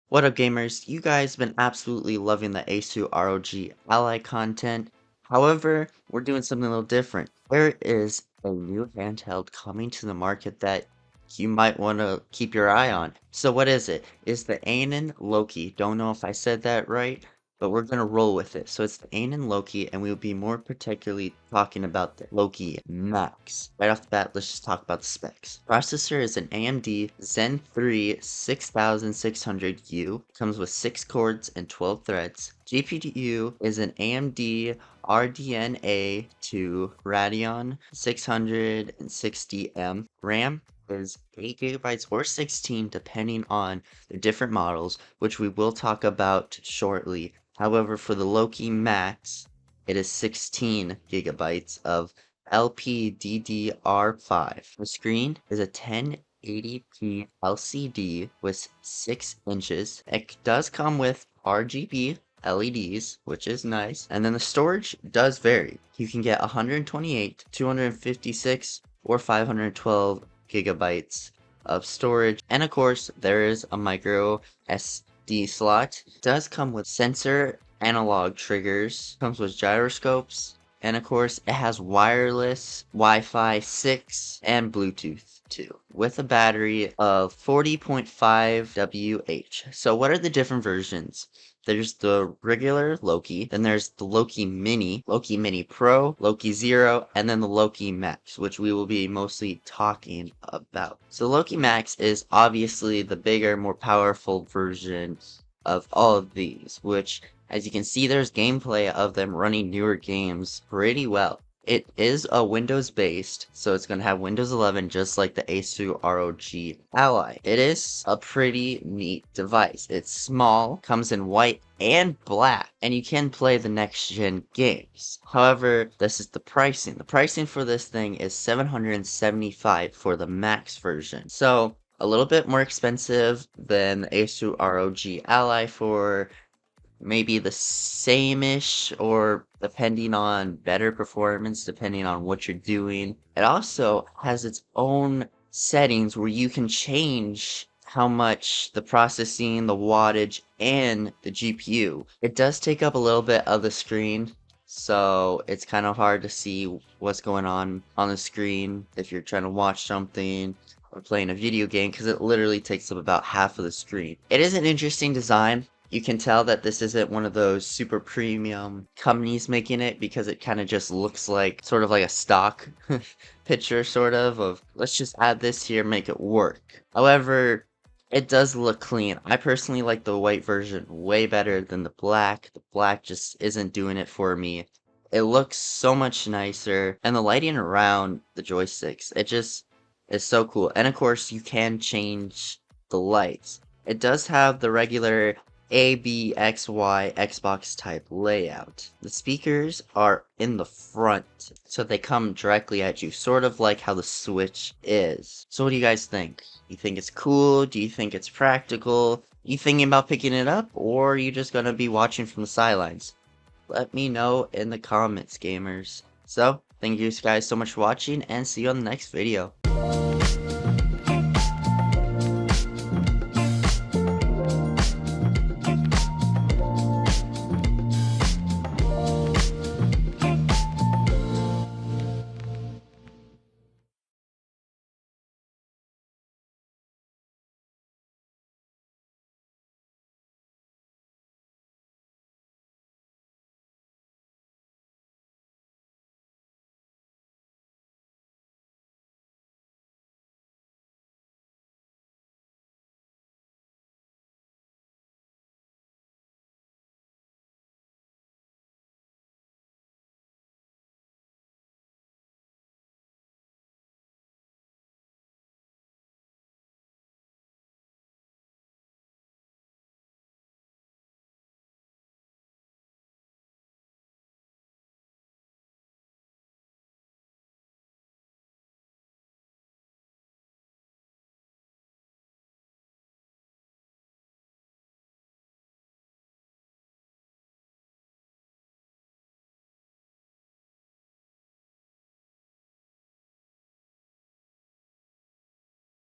What up, gamers? You guys been absolutely loving the Asus Rog Ally content. However, we're doing something a little different. There is a new handheld coming to the market that you might want to keep your eye on. So what is it? It's the Ayn Loki. Don't know if I said that right, but we're gonna roll with it. So it's the Ayn Loki, and we'll be more particularly talking about the Loki Max. Right off the bat, let's just talk about the specs. Processor is an AMD Zen 3 6600U. Comes with 6 cores and 12 threads. GPU is an AMD RDNA 2 Radeon 660M. RAM is 8 gigabytes or 16 depending on the different models, which we will talk about shortly. However, for the Loki Max, it is 16 gigabytes of LPDDR5. The screen is a 1080p LCD with 6 inches. It does come with RGB LEDs, which is nice. And then the storage does vary. You can get 128, 256, or 512 gigabytes of storage. And of course, there is a micro SD slot. It does come with sensor analog triggers, comes with gyroscopes, and of course it has wireless Wi-Fi 6 and Bluetooth 2 with a battery of 40.5 WH. So what are the different versions? There's the regular Loki, then there's the Loki Mini Pro, Loki Zero, and then the Loki Max, which we will be mostly talking about. So Loki Max is obviously the bigger, more powerful version of all of these, which, as you can see, there's gameplay of them running newer games pretty well. It is a Windows based, so it's going to have Windows 11 just like the Asus ROG Ally. It is a pretty neat device. It's small, comes in white and black, and you can play the next gen games. However, this is the pricing. The pricing for this thing is $775 for the Max version. So a little bit more expensive than the Asus ROG Ally for maybe the same-ish, or depending on better performance, depending on what you're doing. It also has its own settings where you can change how much the processing, the wattage, and the GPU. It does take up a little bit of the screen, so it's kind of hard to see what's going on the screen if you're trying to watch something or playing a video game, because it literally takes up about half of the screen. It is an interesting design. You can tell that this isn't one of those super premium companies making it, because it kind of just looks like sort of like a stock picture of let's just add this here, make it work. However, it does look clean. I personally like the white version way better than the black. The black just isn't doing it for me. It looks so much nicer, and the lighting around the joysticks, it just is so cool. And of course, you can change the lights. It does have the regular ABXY Xbox type layout. The speakers are in the front, so they come directly at you, sort of like how the Switch is. So what do you guys think? You think it's cool? Do you think it's practical? You thinking about picking it up, or are you just gonna be watching from the sidelines? Let me know in the comments, gamers. So, thank you guys so much for watching, and see you on the next video.